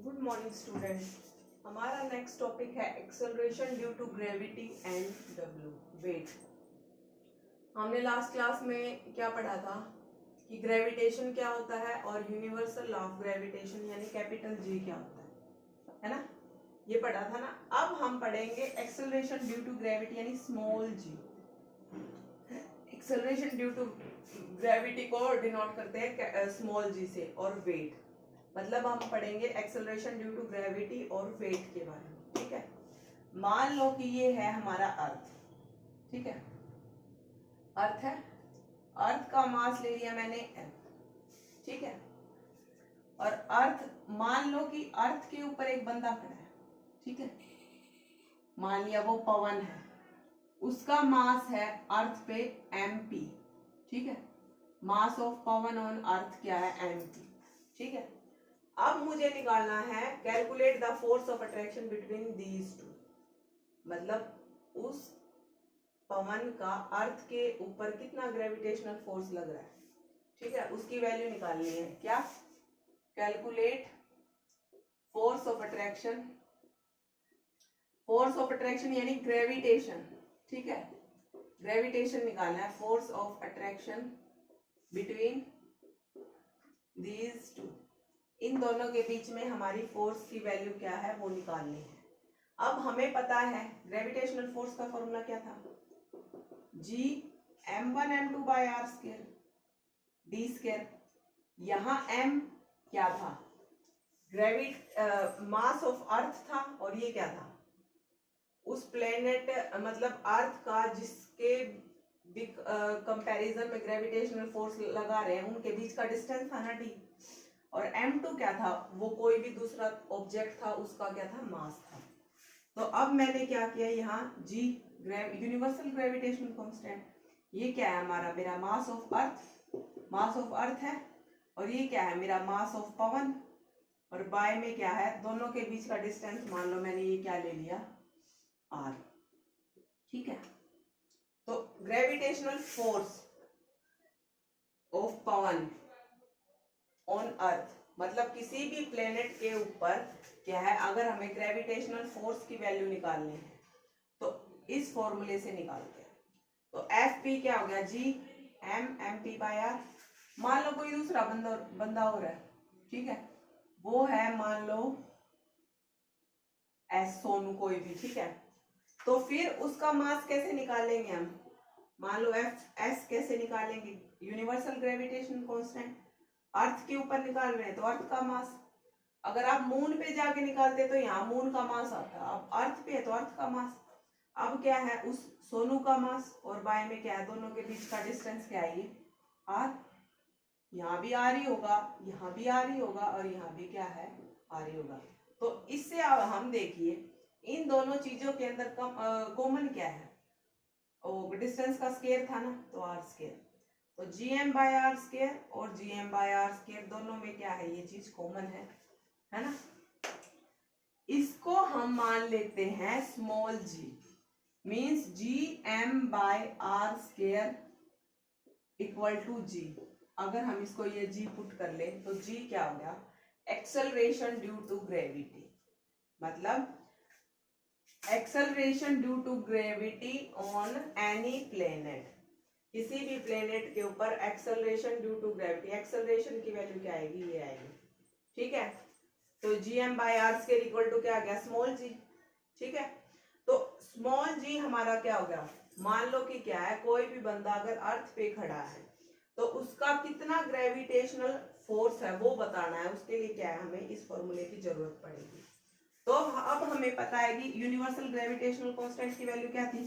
Good morning student. हमारा next topic है acceleration due to gravity and W weight. हमने last class में क्या पढ़ा था कि ग्रेविटेशन क्या होता है और यूनिवर्सल लॉ ऑफ ग्रेविटेशन यानी कैपिटल जी क्या होता है ना, ये पढ़ा था ना। अब हम पढ़ेंगे एक्सेलरेशन ड्यू टू ग्रेविटी यानी small g. Acceleration due to gravity को डिनोट करते हैं स्मॉल जी से, और वेट मतलब हम पढ़ेंगे एक्सेलरेशन ड्यू टू ग्रेविटी और वेट के बारे में। ठीक है, मान लो कि ये है हमारा अर्थ। ठीक है, अर्थ है, अर्थ का मास ले लिया मैंने m। ठीक है, और अर्थ, मान लो कि अर्थ के ऊपर एक बंदा खड़ा है। ठीक है, मान लिया वो पवन है, उसका मास है अर्थ पे mp। ठीक है, mass of Pawan on earth क्या है mp। ठीक है, अब मुझे निकालना है calculate the force of attraction between these to, मतलब उस पवन का अर्थ के ऊपर कितना ग्रेविटेशनल फोर्स लग रहा है। ठीक है, उसकी वैल्यू निकालनी है। क्या? Calculate force of attraction, force of attraction यानी ग्रेविटेशन। ठीक है, ग्रेविटेशन निकालना है, force of attraction between these two, इन दोनों के बीच में हमारी फोर्स की वैल्यू क्या है वो निकालनी है। अब हमें पता है ग्रेविटेशनल फोर्स का फॉर्मूला क्या था, G m1 m2 by R square D square. यहाँ m क्या था, मास ऑफ अर्थ था, और ये क्या था, उस प्लेनेट मतलब अर्थ का जिसके कंपैरिजन में ग्रेविटेशनल फोर्स लगा रहे हैं उनके बीच का डिस्टेंस था ना d। और m2 क्या था, वो कोई भी दूसरा ऑब्जेक्ट था, उसका क्या था, मास था। तो अब मैंने क्या किया, यहाँ g यूनिवर्सल ग्रेविटेशनल कांस्टेंट, ये क्या है हमारा, मेरा mass of earth, mass of earth है, और ये क्या है मेरा मास ऑफ पवन, और बाय में क्या है, दोनों के बीच का डिस्टेंस मान लो मैंने ये क्या ले लिया, r। ठीक है, तो gravitational force of Pawan on earth मतलब किसी भी प्लेनेट के ऊपर क्या है, अगर हमें ग्रेविटेशनल फोर्स की वैल्यू निकालनी है तो इस फॉर्मूले से निकालते हैं। तो एफ पी क्या हो गया, G M P by R. मान लो कोई दूसरा बंदा हो रहा है। ठीक है, वो है मान लो एस सोनू कोई भी। ठीक है, तो फिर उसका मास कैसे निकालेंगे हम, मान लो एफ एस कैसे निकालेंगे, यूनिवर्सल ग्रेविटेशन कांस्टेंट, अर्थ के ऊपर निकाल रहे हैं तो अर्थ का मास। अगर आप मून पे जाके निकालते तो यहाँ मून का मास आता, अब अर्थ पे है तो अर्थ का मास। अब क्या है, उस सोनू का मास और बाय में क्या है, दोनों के बीच का डिस्टेंस क्या है, ये आर। यहाँ भी आर ही होगा, यहाँ भी आर ही होगा, और यहाँ भी क्या है, आर ही होगा। तो इससे अब हम देखिए इन दोनों चीजों के अंदर कॉमन क्या है, डिस्टेंस का स्क्वायर था ना, तो आर स्क्वायर। तो G M by R square और G M by R square दोनों में क्या है, ये चीज कॉमन है ना। इसको हम मान लेते हैं small g, means G M by R square equal to g. अगर हम इसको ये जी पुट कर ले तो जी क्या हो गया, एक्सेलरेशन ड्यू टू ग्रेविटी, मतलब acceleration due to gravity on any planet, किसी भी प्लेनेट के ऊपर acceleration due to gravity, acceleration की वैल्यू क्या आएगी, ये आएगी। ठीक है, तो G M by R square equal to क्या आ गया, स्मॉल जी। ठीक है, तो स्मॉल जी हमारा क्या हो गया, मान लो कि क्या है, कोई भी बंदा अगर अर्थ पे खड़ा है तो उसका कितना ग्रेविटेशनल फोर्स है वो बताना है, उसके लिए क्या है, हमें इस फॉर्मूले की जरूरत पड़ेगी। तो अब हमें पता है कि यूनिवर्सल ग्रेविटेशनल कांस्टेंट की वैल्यू क्या थी,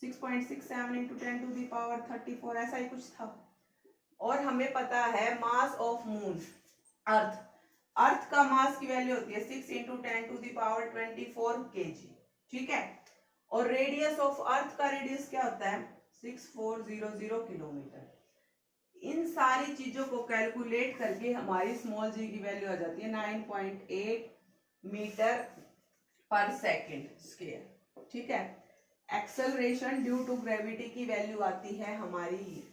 6.67 इंटू 10 टू दी पावर 34, ऐसा ही कुछ था। और हमें पता है मास ऑफ मून अर्थ, अर्थ का मास की वैल्यू होती है 6 into 10 to the power 24 kg। ठीक है, और रेडियस ऑफ अर्थ का रेडियस क्या होता है, 6400 किलोमीटर। इन सारी चीजों को कैलकुलेट करके हमारी स्मॉल जी की वैल्यू आ जाती है 9.8 मीटर पर सेकेंड स्क्वायर। ठीक है, एक्सेलरेशन ड्यू टू ग्रेविटी की वैल्यू आती है हमारी,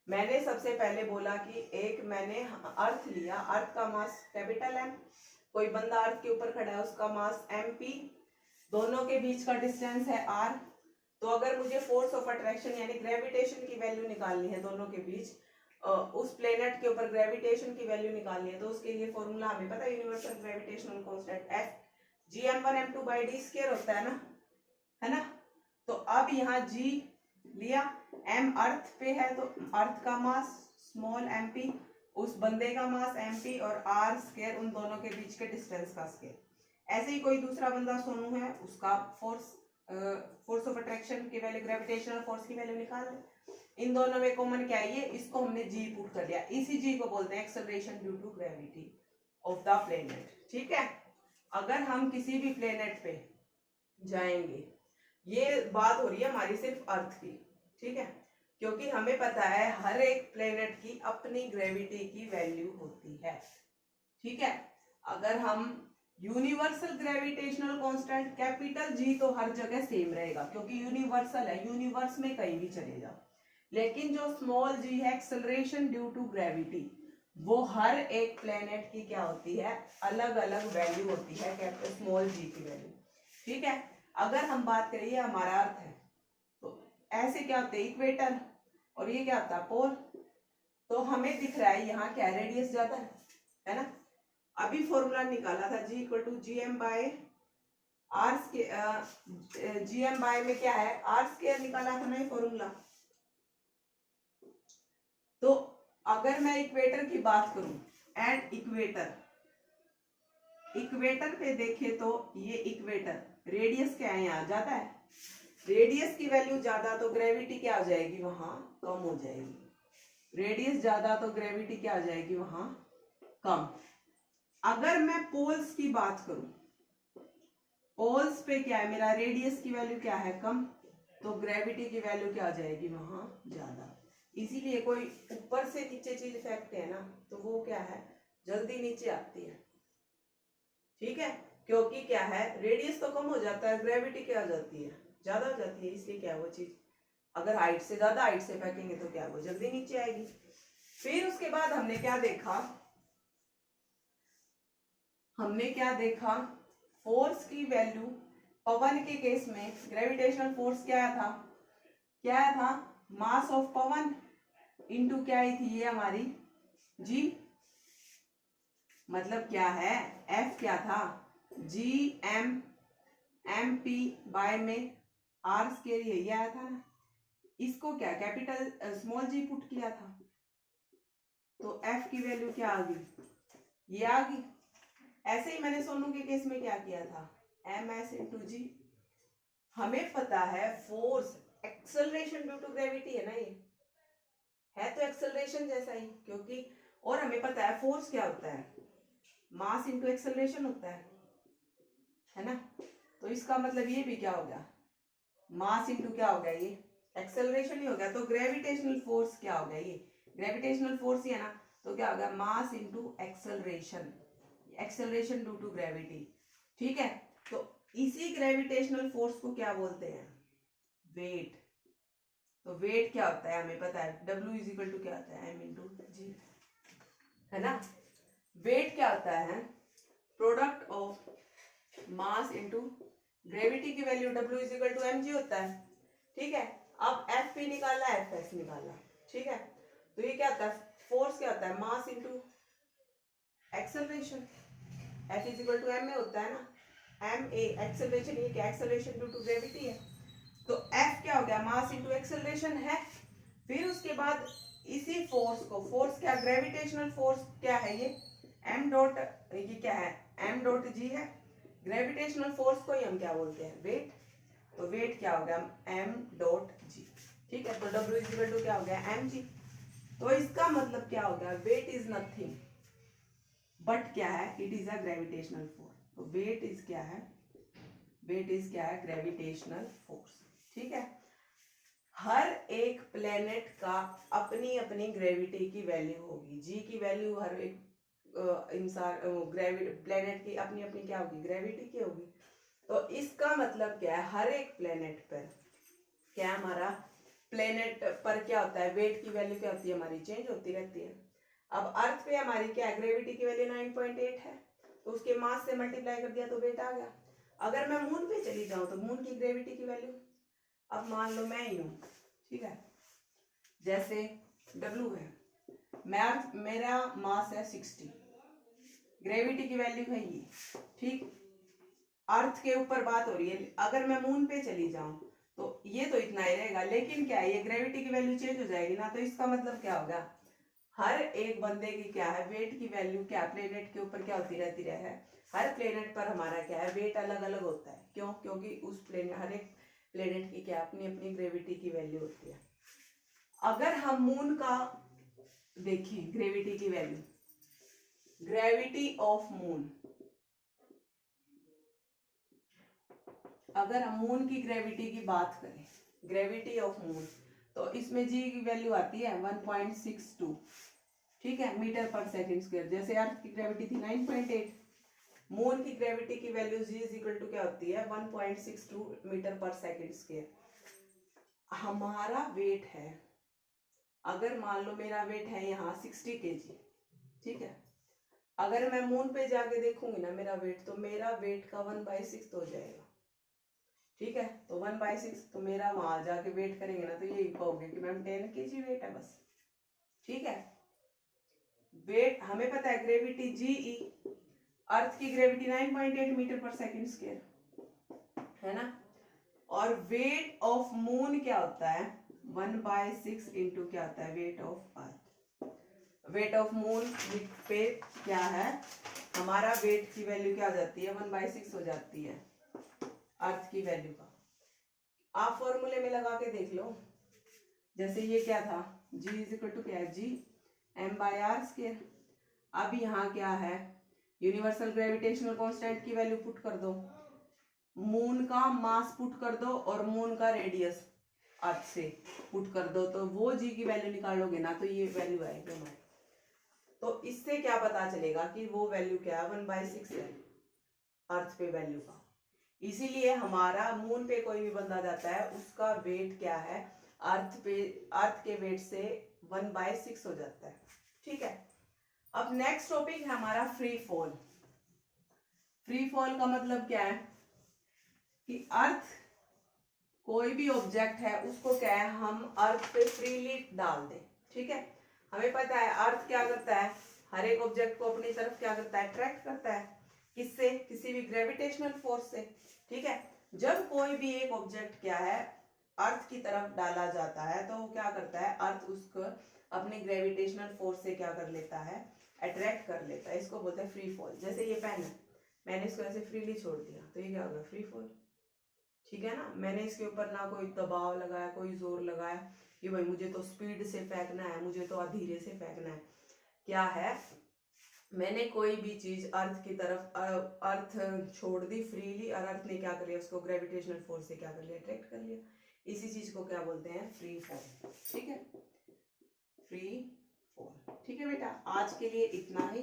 मैंने सबसे पहले बोला कि एक मैंने अर्थ लिया, अर्थ का मास कैपिटल एम, कोई बंदा अर्थ के ऊपर खड़ा है, उसका मास mp, दोनों के बीच का डिस्टेंस है r। तो अगर मुझे फोर्स ऑफ अट्रैक्शन यानी ग्रेविटेशन की वैल्यू निकालनी है दोनों के बीच, उस प्लेनेट के ऊपर ग्रेविटेशन की वैल्यू निकालनी है, तो उसके लिए फॉर्मूला हमें पता है, universal gravitational constant F gm1m2/d² होता है ना। तो अब यहाँ g लिया, m अर्थ पे है तो अर्थ का मास स्मॉल mp, उस बंदे का मास mp, और r स्क्वायर उन दोनों के बीच के डिस्टेंस का स्क्वायर। ऐसे ही कोई दूसरा बंदा सोनू है, उसका फोर्स ऑफ अट्रैक्शन की वैल्यू, ग्रेविटेशनल फोर्स की वैल्यू निकाल ले। इन दोनों में कॉमन क्या है, ये इसको हमने g पुट कर लिया, इसी g को बोलते हैं acceleration due to gravity of the planet. ठीक है, अगर हम किसी भी प्लेनेट पे जाएंगे, ये बात हो रही है हमारी सिर्फ अर्थ की, ठीक है, क्योंकि हमें पता है हर एक प्लेनेट की अपनी ग्रेविटी की वैल्यू होती है। ठीक है, अगर हम universal gravitational constant capital G तो हर जगह सेम रहेगा क्योंकि यूनिवर्सल है, यूनिवर्स में कहीं भी चले जाओ। लेकिन जो स्मॉल जी है एक्सेलरेशन ड्यू टू ग्रेविटी, वो हर एक प्लेनेट की क्या होती है, अलग अलग वैल्यू होती है, कैपिटल स्मॉल जी की वैल्यू। ठीक है, अगर हम बात करिए हमारा अर्थ है तो ऐसे क्या होते हैं, इक्वेटर, और ये क्या होता है, पोल। तो हमें दिख रहा है यहाँ क्या रेडियस ज्यादा है ना। अभी फॉर्मूला निकाला था G equal to GM by R square, GM by में क्या है आर स्क्वायर निकाला था ना ये फॉर्मूला। तो अगर मैं इक्वेटर की बात करूं, एंड इक्वेटर पे देखे तो ये इक्वेटर रेडियस क्या है, यहाँ ज्यादा है, रेडियस की वैल्यू ज्यादा तो ग्रेविटी क्या आ जाएगी, वहां कम हो जाएगी। रेडियस ज्यादा तो ग्रेविटी क्या आ जाएगी, वहां कम। अगर मैं पोल्स की बात करूं, पोल्स पे क्या है, मेरा रेडियस की वैल्यू क्या है, कम, तो ग्रेविटी की वैल्यू क्या आ जाएगी, वहां ज्यादा। इसीलिए कोई ऊपर से नीचे चीज फेंकते हैं ना, तो वो क्या है, जल्दी नीचे आती है। ठीक है, क्योंकि क्या है, रेडियस तो कम हो जाता है, ग्रेविटी क्या आ जाती है, ज्यादा हो जाती है। इसलिए क्या वो चीज अगर हाइट से ज्यादा हाइट से फेंकेंगे तो क्या वो जल्दी नीचे आएगी। फिर उसके बाद हमने क्या देखा, फोर्स की वैल्यू। पवन के केस में ग्रेविटेशनल फोर्स क्या था, मास ऑफ पवन इनटू क्या आई थी, ये हमारी जी, मतलब क्या है, एफ क्या था, जी एम पी बाय में आर स्क्वायर, यही आया था ना। इसको क्या कैपिटल स्मॉल जी पुट किया था, तो एफ की वैल्यू क्या आ गई, ये आ गई। ऐसे ही मैंने सोनू के केस में क्या किया था, एम एस इंटू जी। हमें पता है force acceleration due to gravity है ना, ये है तो एक्सेलरेशन जैसा ही, क्योंकि और हमें पता है फोर्स क्या होता है, मास इंटू एक्सेलरेशन होता है ना। तो इसका मतलब ये भी क्या हो गया, मास इंटू क्या हो गया, ये एक्सेलरेशन ही हो गया। तो ग्रेविटेशनल फोर्स क्या हो गया, ये ग्रेविटेशनल फोर्स ही है ना, तो क्या हो गया, mass into acceleration, acceleration due to gravity. ठीक है, तो इसी ग्रेविटेशनल फोर्स को क्या बोलते हैं, वेट। तो वेट क्या होता है हमें पता है, W इज इक्वल टू क्या होता है, M इंटू जी, है ना। वेट क्या होता है, product of mass into gravity की value, W is equal to mg होता है। ठीक है, अब एफ पी निकाला, एफ एस निकाला। ठीक है, तो ये क्या होता है, फोर्स क्या होता है, mass into acceleration, F is equal to M A होता है ना, एम ए एक्सेलरेशन, ये क्या एक्सेलरेशन ड्यू टू ग्रेविटी है। तो एफ क्या हो गया, मास इंटू एक्सेलरेशन है। फिर उसके बाद इसी फोर्स को, फोर्स क्या ग्रेविटेशनल फोर्स क्या है, ये एम डॉट, ये क्या है, एम डॉट जी है। ग्रेविटेशनल फोर्स को ही हम क्या बोलते हैं, वेट। तो वेट क्या हो गया, एम डॉट जी। ठीक है, तो डब्ल्यू इज इक्वल टू क्या हो गया, एम जी। तो इसका मतलब क्या हो गया, वेट इज नथिंग बट क्या है, it is a gravitational force. तो वेट इज क्या है, वेट इज क्या है, ग्रेविटेशनल फोर्स। ठीक है, हर एक प्लेनेट का अपनी अपनी ग्रेविटी की वैल्यू होगी, जी की वैल्यू हर एक इंसान प्लेनेट की अपनी अपनी क्या होगी, ग्रेविटी की होगी। तो इसका मतलब क्या है, हर एक प्लेनेट पर क्या, हमारा प्लेनेट पर क्या होता है, वेट की वैल्यू क्या होती है हमारी, चेंज होती रहती है। अब अर्थ पे हमारी क्या है, ग्रेविटी की वैल्यू 9.8 है। तो उसके मास से मल्टीप्लाई कर दिया तो वेट आ गया। अगर मैं मून पे चली जाऊं तो मून की ग्रेविटी की वैल्यू, अब मान लो मैं ही हूं, ठीक है, जैसे W है, मेरा मास है 60, ग्रेविटी की वैल्यू है ये, ठीक। अर्थ के ऊपर बात हो रही है, अगर मैं मून पे चली जाऊं तो ये तो इतना ही रहेगा, लेकिन क्या है, ये ग्रेविटी की वैल्यू चेंज हो जाएगी ना, तो इसका मतलब क्या होगा, हर एक बंदे की क्या है, वेट की वैल्यू क्या प्लेनेट के ऊपर क्या होती रहती है, हर प्लेनेट पर हमारा क्या है, वेट अलग अलग होता है। क्यों? क्योंकि उस प्लेनेट, हर एक प्लेनेट की क्या अपनी अपनी ग्रेविटी की वैल्यू होती है। अगर हम मून का देखें ग्रेविटी की वैल्यू, ग्रेविटी ऑफ मून, अगर हम मून की ग्रेविटी की बात करें, ग्रेविटी ऑफ मून, तो इसमें जी की वैल्यू आती है 1.62, ठीक है, मीटर पर सेकंड स्क्वायर। जैसे अर्थ की ग्रेविटी थी 9.8, मून की ग्रेविटी की value G is equal to क्या होती है 1.62 मीटर पर सेकंड स्क्वायर। हमारा वेट है, अगर मान लो मेरा वेट है यहाँ 60 kg, ठीक है, अगर मैं मून पे जाके देखूंगी ना मेरा वेट, तो मेरा वेट का 1/6 हो जाएगा, ठीक है। तो 1/6, तो मेरा वहां जाके वेट करेंगे ना तो यही कहोगे कि मैम 10 kg वेट है बस, ठीक है। वेट हमें पता है, ग्रेविटी जीई, अर्थ की ग्रेविटी 9.8 मीटर पर सेकंड स्क्वायर है ना, और वेट ऑफ मून क्या होता है 1/6 इंटू क्या होता है weight of earth. Weight of moon पे क्या है, हमारा वेट की वैल्यू क्या हो जाती है 1/6 हो जाती है अर्थ की वैल्यू का। आप फॉर्मूले में लगा के देख लो, जैसे ये क्या था, G इज इक्वल टू क्या है, G m/r²। अब यहाँ क्या है, यूनिवर्सल ग्रेविटेशनल कांस्टेंट की वैल्यू पुट कर दो, मून का मास पुट कर दो, और मून का रेडियस अर्थ से पुट कर दो, तो वो जी की वैल्यू निकालोगे ना तो ये वैल्यू आएगी हमारी। तो इससे क्या पता चलेगा कि वो वैल्यू क्या है 1/6 है अर्थ पे वैल्यू का। इसीलिए हमारा मून पे कोई भी बंदा जाता है उसका वेट क्या है, अर्थ पे, अर्थ के वेट से 1/6 हो जाता है, ठीक है। अब नेक्स्ट टॉपिक है हमारा फ्री फॉल। फ्री फॉल का मतलब क्या है कि अर्थ, कोई भी ऑब्जेक्ट है उसको क्या है, हम अर्थ पे फ्रीली डाल दें, ठीक है। हमें पता है अर्थ क्या करता है, हर एक ऑब्जेक्ट को अपनी तरफ क्या करता है, अट्रैक्ट करता है, किससे, किसी भी ग्रेविटेशनल फोर्स से, ठीक है। जब कोई भी एक ऑब्जेक्ट क्या है अर्थ की तरफ डाला जाता है तो वो क्या करता है, अर्थ उसको अपनी ग्रेविटेशनल फोर्स से क्या कर लेता है, अट्रैक्ट कर लेता है, इसको बोलते हैं फ्री फॉल। जैसे ये पेन है, मैंने इसको ऐसे फ्रीली छोड़ दिया तो ये क्या होगा, फ्री फॉल, ठीक है ना। मैंने इसके ऊपर ना कोई दबाव लगाया, कोई जोर लगाया कि भाई मुझे तो स्पीड से फेंकना है, मुझे तो धीरे से फेंकना है, क्या है, मैंने कोई भी चीज अर्थ की तरफ, अर्थ छोड़ दी फ्रीली, और अर्थ ने क्या कर लिया, उसको ग्रेविटेशनल फोर्स से क्या कर लिया, अट्रैक्ट कर लिया। इसी चीज को क्या बोलते हैं, फ्री फॉल, ठीक है, फ्री फॉल, ठीक है बेटा। आज के लिए इतना ही,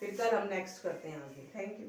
फिर कल हम नेक्स्ट करते हैं आगे। Thank you.